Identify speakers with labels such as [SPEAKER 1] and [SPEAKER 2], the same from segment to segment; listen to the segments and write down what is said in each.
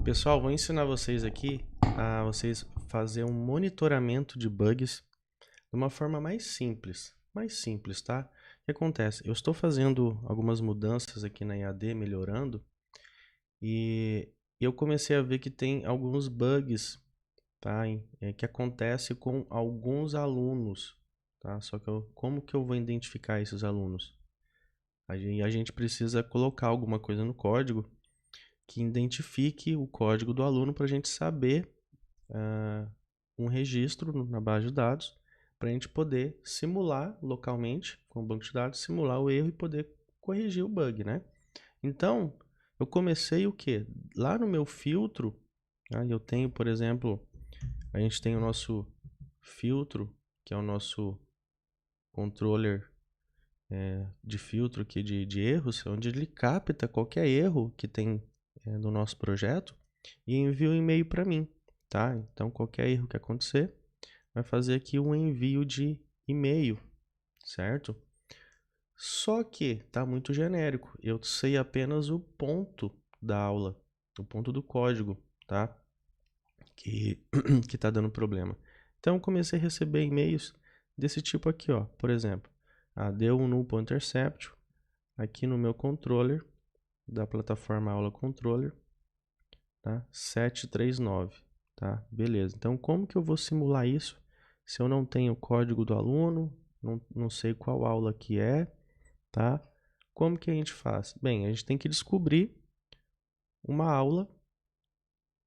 [SPEAKER 1] Pessoal, vou ensinar vocês aqui a vocês fazer um monitoramento de bugs de uma forma mais simples, tá? O que acontece? Eu estou fazendo algumas mudanças aqui na EAD, melhorando, e eu comecei a ver que tem alguns bugs, tá? Que acontece com alguns alunos, tá? Só que como que eu vou identificar esses alunos? A gente precisa colocar alguma coisa no código que identifique o código do aluno para a gente saber ah, um registro na base de dados para a gente poder simular localmente com o banco de dados, simular o erro e poder corrigir o bug, né? Então, eu comecei o quê? Lá no meu filtro, eu tenho, por exemplo, a gente tem o nosso filtro, que é o nosso controller de filtro aqui de erros, onde ele capta qualquer erro que tem no nosso projeto e envia um e-mail para mim, tá? Então, qualquer erro que acontecer, vai fazer aqui um envio de e-mail, certo? Só que tá muito genérico. Eu sei apenas o ponto da aula, o ponto do código, tá? Que que tá dando problema. Então, eu comecei a receber e-mails desse tipo aqui, ó. Por exemplo, deu um null.intercept aqui no meu controller da plataforma aula controller, tá? 739, tá? Beleza. Então, como que eu vou simular isso se eu não tenho o código do aluno, não sei qual aula que é, tá? Como que a gente faz? Bem, a gente tem que descobrir uma aula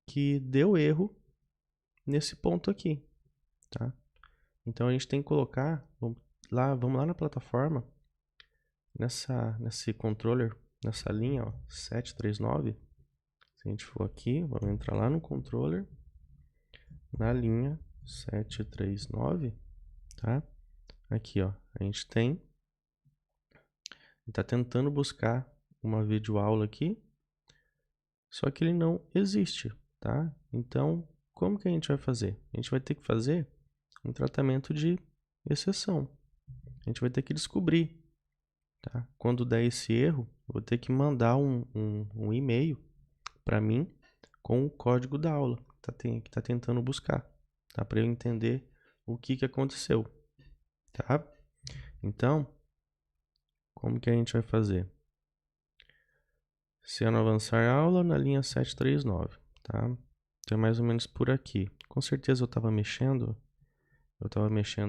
[SPEAKER 1] que deu erro nesse ponto aqui, tá? Então, a gente tem que colocar, vamos lá na plataforma, nesse controller, nessa linha, ó, 739. Se a gente for aqui, vamos entrar lá no controller, na linha 739, tá? Aqui, ó, a gente tá tentando buscar uma videoaula aqui, só que ele não existe, tá? Então, como que a gente vai fazer? A gente vai ter que fazer um tratamento de exceção. A gente vai ter que descobrir, tá? Quando der esse erro, eu vou ter que mandar um e-mail para mim com o código da aula que tá tentando buscar, tá? Para eu entender o que aconteceu, tá? Então, como que a gente vai fazer? Se eu não avançar a aula, na linha 739, tá? Então é mais ou menos por aqui. Com certeza eu estava mexendo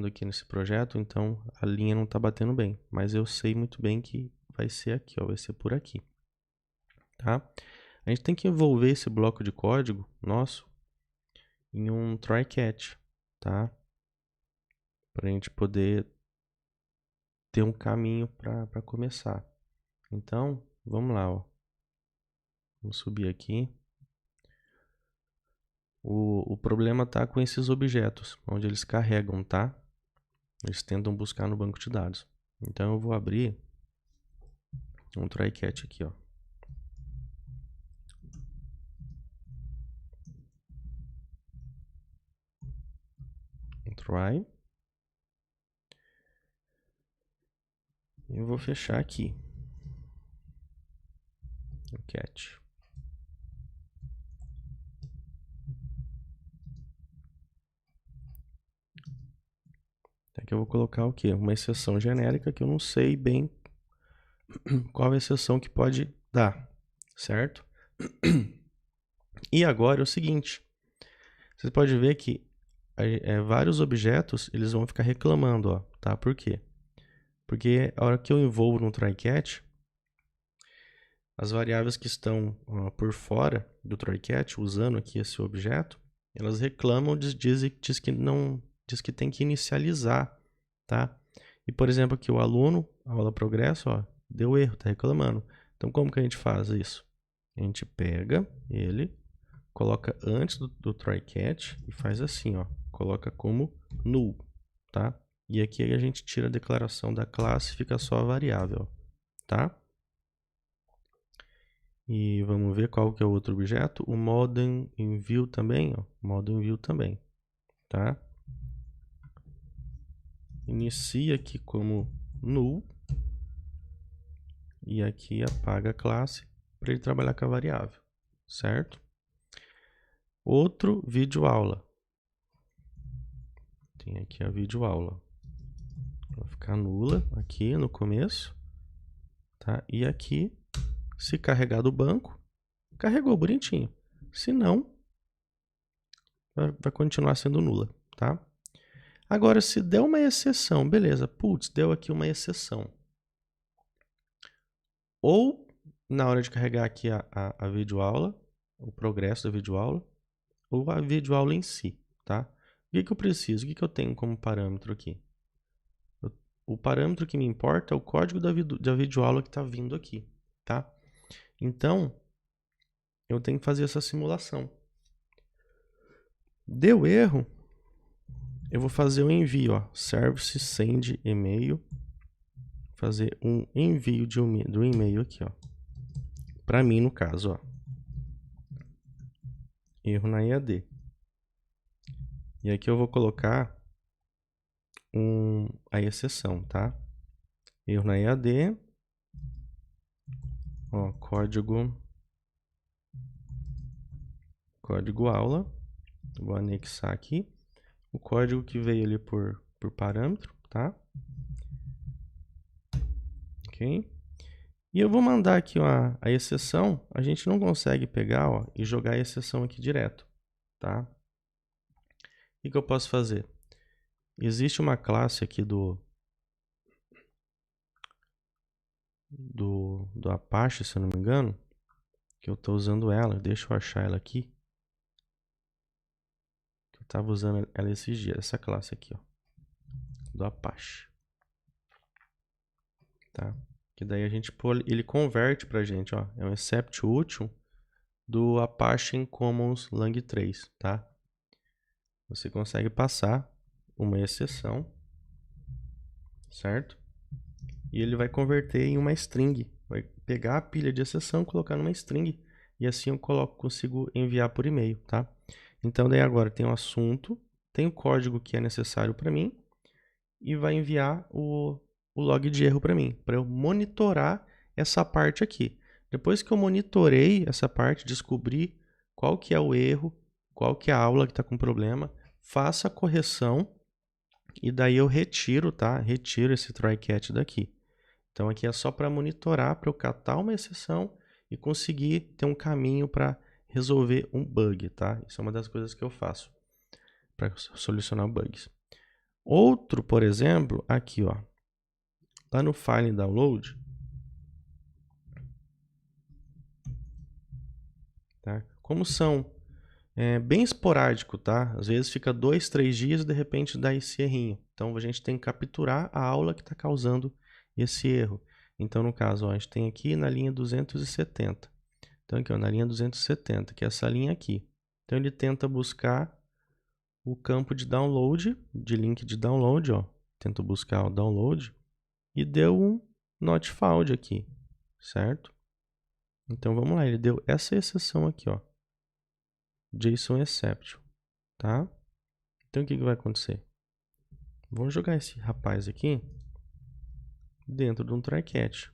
[SPEAKER 1] aqui nesse projeto, então a linha não está batendo bem. Mas eu sei muito bem que vai ser aqui, ó, vai ser por aqui, tá? A gente tem que envolver esse bloco de código nosso em um try-catch, tá? Para a gente poder ter um caminho para começar. Então, vamos lá, ó. Vamos subir aqui. O problema está com esses objetos, onde eles carregam, tá? Eles tentam buscar no banco de dados. Então eu vou abrir um try-catch aqui, ó. Um try. E eu vou fechar aqui. O catch. Aqui eu vou colocar o quê? Uma exceção genérica que eu não sei bem qual a exceção que pode dar, certo? E agora é o seguinte, você pode ver que vários objetos eles vão ficar reclamando, ó, tá? Por quê? Porque a hora que eu envolvo no try-catch, as variáveis que estão por fora do try-catch, usando aqui esse objeto, elas reclamam, diz que tem que inicializar, tá? E, por exemplo, aqui o aluno, a aula progresso, ó, deu erro, tá reclamando. Então, como que a gente faz isso? A gente pega ele, coloca antes do try-catch e faz assim, ó, coloca como null, tá? E aqui a gente tira a declaração da classe e fica só a variável, tá? E vamos ver qual que é o outro objeto. O modem envio também, ó. Modem envio também, tá? Inicia aqui como null. E aqui apaga a classe para ele trabalhar com a variável, certo? outro vídeo aula. Tem aqui a vídeo aula. Vai ficar nula aqui no começo, tá? E aqui, se carregar do banco, carregou bonitinho. Se não, vai continuar sendo nula, tá? Agora, se der uma exceção, beleza, putz, deu aqui uma exceção. Ou na hora de carregar aqui a videoaula, o progresso da videoaula, ou a videoaula em si, tá? O que eu preciso? O que eu tenho como parâmetro aqui? O parâmetro que me importa é o código da videoaula que está vindo aqui, tá? Então, eu tenho que fazer essa simulação. Deu erro, eu vou fazer o envio, ó, service send e-mail, fazer um envio do e-mail aqui, ó, para mim no caso, ó, erro na EAD. E aqui eu vou colocar a exceção, tá? Erro na EAD, ó, código aula, vou anexar aqui o código que veio ali por parâmetro, tá? Ok? E eu vou mandar aqui ó, a exceção, a gente não consegue pegar ó, e jogar a exceção aqui direto, tá? O que eu posso fazer? Existe uma classe aqui do Apache, se eu não me engano, que eu estou usando ela, deixa eu achar ela aqui. Eu estava usando ela esses dias, essa classe aqui, ó, do Apache. Tá? Que daí a gente ele converte pra gente, ó, é um except útil do Apache Commons Lang 3, tá? Você consegue passar uma exceção, certo? E ele vai converter em uma string, vai pegar a pilha de exceção, colocar numa string e assim eu consigo enviar por e-mail, tá? Então daí agora tem o assunto, tem o código que é necessário para mim e vai enviar o log de erro para mim, para eu monitorar essa parte aqui. Depois que eu monitorei essa parte, descobri qual que é o erro, qual que é a aula que está com problema, faço a correção e daí eu retiro, tá? Retiro esse try-catch daqui. Então aqui é só para monitorar, para eu catar uma exceção e conseguir ter um caminho para resolver um bug, tá? Isso é uma das coisas que eu faço para solucionar bugs. Outro, por exemplo, aqui, ó, lá no file download, tá? Como são bem esporádico, tá? Às vezes fica 2, 3 dias e de repente dá esse errinho. Então a gente tem que capturar a aula que está causando esse erro. Então no caso, ó, a gente tem aqui na linha 270. Então aqui, ó, na linha 270, que é essa linha aqui. Então ele tenta buscar o campo de download, de link de download, ó. Tenta buscar o download e deu um not found aqui, certo? Então vamos lá, ele deu essa exceção aqui, ó. JSON exception, tá? Então o que vai acontecer? Vamos jogar esse rapaz aqui dentro de um try-catch.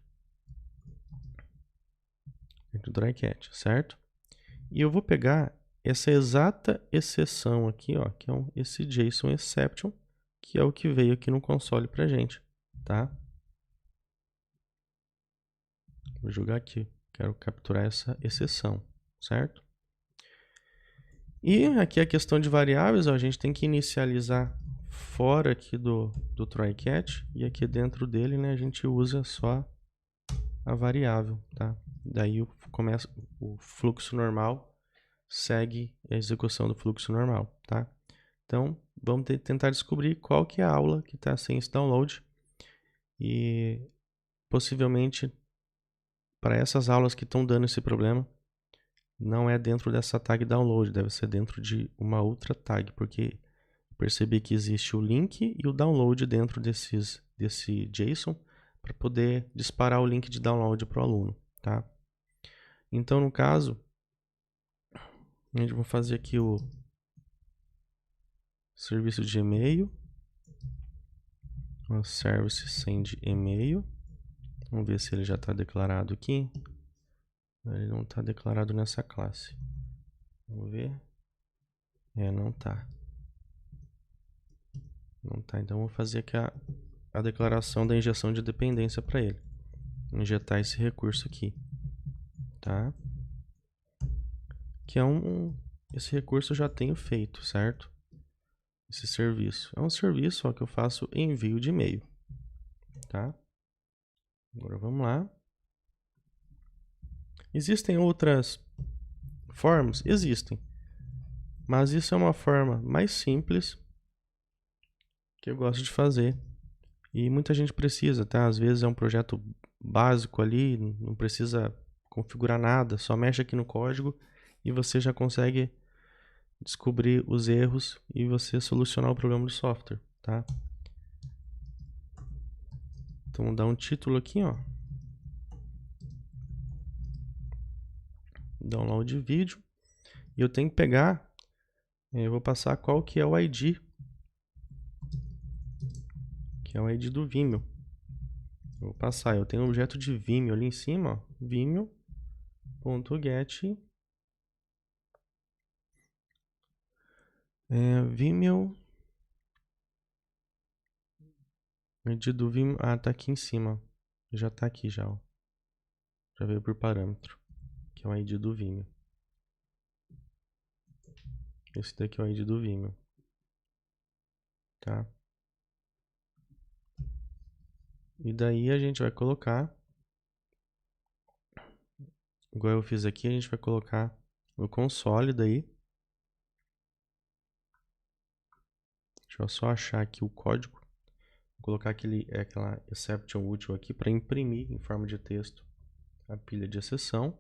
[SPEAKER 1] Dentro do try-catch, certo? E eu vou pegar essa exata exceção aqui, ó, que é esse JSON exception, que é o que veio aqui no console pra gente, tá? Vou jogar aqui, quero capturar essa exceção, certo? E aqui a questão de variáveis, ó, a gente tem que inicializar fora aqui do try-catch e aqui dentro dele, né, a gente usa só a variável, tá? Daí começa o fluxo normal, segue a execução do fluxo normal, tá? Então, vamos tentar descobrir qual que é a aula que está sem esse download e possivelmente para essas aulas que estão dando esse problema, não é dentro dessa tag download, deve ser dentro de uma outra tag, porque percebi que existe o link e o download dentro desse JSON para poder disparar o link de download para o aluno, tá? Então, no caso, a gente vai fazer aqui o serviço de e-mail, o service send e-mail. Vamos ver se ele já está declarado aqui. Ele não está declarado nessa classe. Vamos ver. Não tá. Não tá, então eu vou fazer aqui a declaração da injeção de dependência para ele. Injetar esse recurso aqui, tá? Que é esse recurso eu já tenho feito, certo? Esse serviço. É um serviço que eu faço envio de e-mail, tá? Agora vamos lá. Existem outras formas? Existem. Mas isso é uma forma mais simples que eu gosto de fazer. E muita gente precisa, tá? Às vezes é um projeto básico ali, não precisa configurar nada, só mexe aqui no código e você já consegue descobrir os erros e você solucionar o problema do software, tá? Então, vou dar um título aqui, ó. Download de vídeo. E eu tenho que pegar, eu vou passar qual que é o ID, que é o ID do Vimeo. Eu vou passar, eu tenho um objeto de Vimeo ali em cima, ó, vimeo.get Vimeo, ID do Vimeo, tá aqui em cima, já tá aqui já, ó. Já veio por parâmetro, que é o ID do Vimeo. Esse daqui é o ID do Vimeo, tá? E daí a gente vai colocar, igual eu fiz aqui, a gente vai colocar no console daí. Deixa eu só achar aqui o código. Vou colocar aquela exception útil aqui para imprimir em forma de texto a pilha de exceção.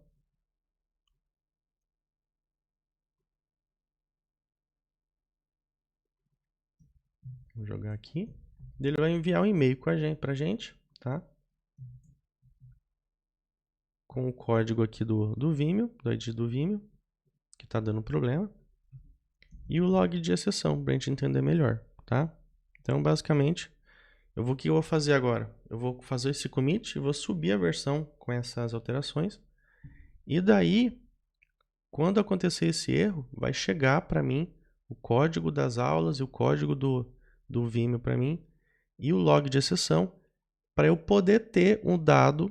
[SPEAKER 1] Vou jogar aqui. Ele vai enviar um e-mail pra gente, tá? Com o código aqui do Vimeo, do ID do Vimeo, que tá dando problema. E o log de exceção, pra gente entender melhor, tá? Então, basicamente, o que eu vou fazer agora? Eu vou fazer esse commit e vou subir a versão com essas alterações. E daí, quando acontecer esse erro, vai chegar para mim o código das aulas e o código do Vimeo para mim e o log de exceção para eu poder ter um dado,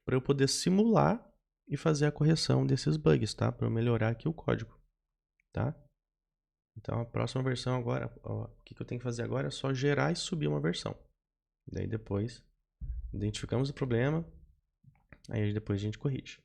[SPEAKER 1] para eu poder simular e fazer a correção desses bugs, tá? Para eu melhorar aqui o código, tá? Então a próxima versão agora, o que eu tenho que fazer agora é só gerar e subir uma versão. Daí depois identificamos o problema, aí depois a gente corrige.